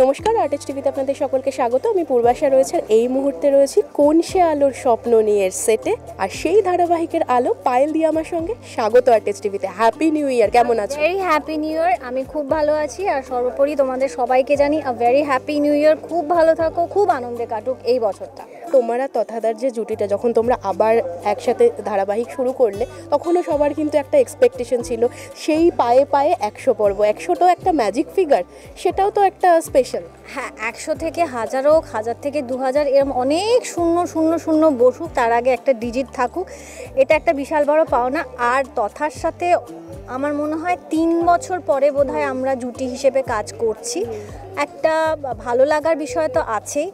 নমস্কার, আর্টিস্ট টিভিতে আপনাদের সকলকে স্বাগত। আমি পূর্বাশা রয়েছে আর এই মুহূর্তে রয়েছি কোন সে আলোর স্বপ্ন নিয়ে সেটে, আর সেই ধারাবাহিকের আলো পায়েল দিয়ে আমার সঙ্গে। স্বাগত আর্টিস্ট টিভিতে। হ্যাপি নিউ ইয়ার, কেমন আছো? Very happy new year. আমি খুব ভালো আছি, আর সর্বোপরি তোমাদের সবাইকে জানি a very happy new year. খুব ভালো থাকো, খুব আনন্দে কাটুক এই বছরটা। তোমার আর তথাদার যে জুটিটা, যখন তোমরা আবার একসাথে ধারাবাহিক শুরু করলে, তখনও সবার কিন্তু একটা এক্সপেকটেশন ছিল সেই পায়ে পায়ে 100 পর্ব। 100 তো একটা ম্যাজিক ফিগার, সেটাও তো একটা স্পেশাল। হ্যাঁ, 100 থেকে 1000 হোক, 1000 থেকে 2000, এরকম অনেক শূন্য শূন্য শূন্য বসুক, তার আগে একটা ডিজিট থাকুক। এটা একটা বিশাল বড় পাওনা। আর তথার সাথে আমার মনে হয় 3 বছর পরে বোধহয় আমরা জুটি হিসেবে কাজ করছি। একটা ভালো লাগার বিষয় তো আছেই,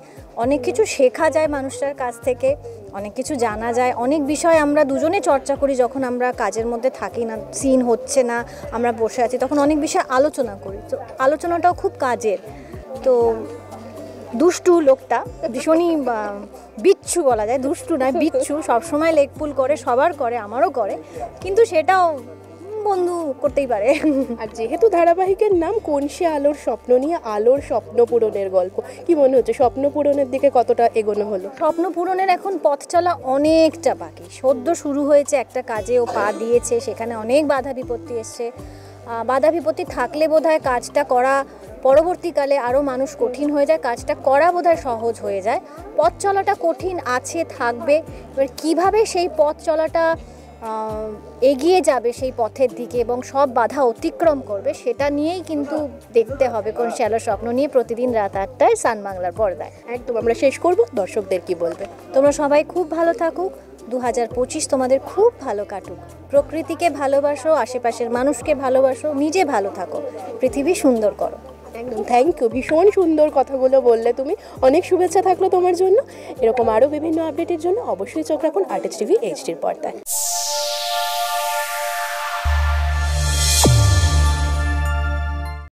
অনেক কিছু শেখা যায় মানুষটার কাছ থেকে, অনেক কিছু জানা যায়, অনেক বিষয় আমরা দুজনে চর্চা করি যখন আমরা কাজের মধ্যে থাকি না, সিন হচ্ছে না, আমরা বসে আছি, তখন অনেক বিষয় আলোচনা করি। তো আলোচনাটাও খুব কাজের। তো দুষ্টু লোকটা ভীষণই বিচ্ছু বলা যায়, দুষ্টু নয় বিচ্ছু, সবসময় লেগ পুল করে, সবার করে, আমারও করে, কিন্তু সেটাও বন্ধু করতেই পারে। আর যেহেতু ধারাবাহিকের নাম কোন সে আলোর স্বপ্ন নিয়ে, আলোর স্বপ্ন পূরণের গল্প, কি মনে হচ্ছে স্বপ্ন পূরণের দিকে কতটা এগোনো হলো? স্বপ্ন পূরণের এখন পথ চলা অনেকটা বাকি। সদ্য শুরু হয়েছে একটা কাজে, ও পা দিয়েছে, সেখানে অনেক বাধা বিপত্তি এসছে। বাধা বিপত্তি থাকলে বোধহয় কাজটা করা পরবর্তীকালে আরও মানুষ কঠিন হয়ে যায়, কাজটা করা বোধহয় সহজ হয়ে যায়। পথ চলাটা কঠিন আছে, থাকবে। এবার কীভাবে সেই পথ চলাটা এগিয়ে যাবে সেই পথের দিকে এবং সব বাধা অতিক্রম করবে, সেটা নিয়েই কিন্তু দেখতে হবে কোন সে আলোর স্বপ্ন নিয়ে, প্রতিদিন রাত 8টায় সান বাংলার পর্দায়। একদম। আমরা শেষ করব, দর্শকদের কি বলবে? তোমরা সবাই খুব ভালো থাকুক, 2025 তোমাদের খুব ভালো কাটুক। প্রকৃতিকে ভালোবাসো, আশেপাশের মানুষকে ভালোবাসো, নিজে ভালো থাকো, পৃথিবী সুন্দর করো। একদম, থ্যাংক ইউ। ভীষণ সুন্দর কথাগুলো বললে তুমি। অনেক শুভেচ্ছা থাকলো তোমার জন্য। এরকম আরও বিভিন্ন আপডেটের জন্য অবশ্যই চোখ রাখুন আর্টিস্ট টিভি এইচডির পর্দায়।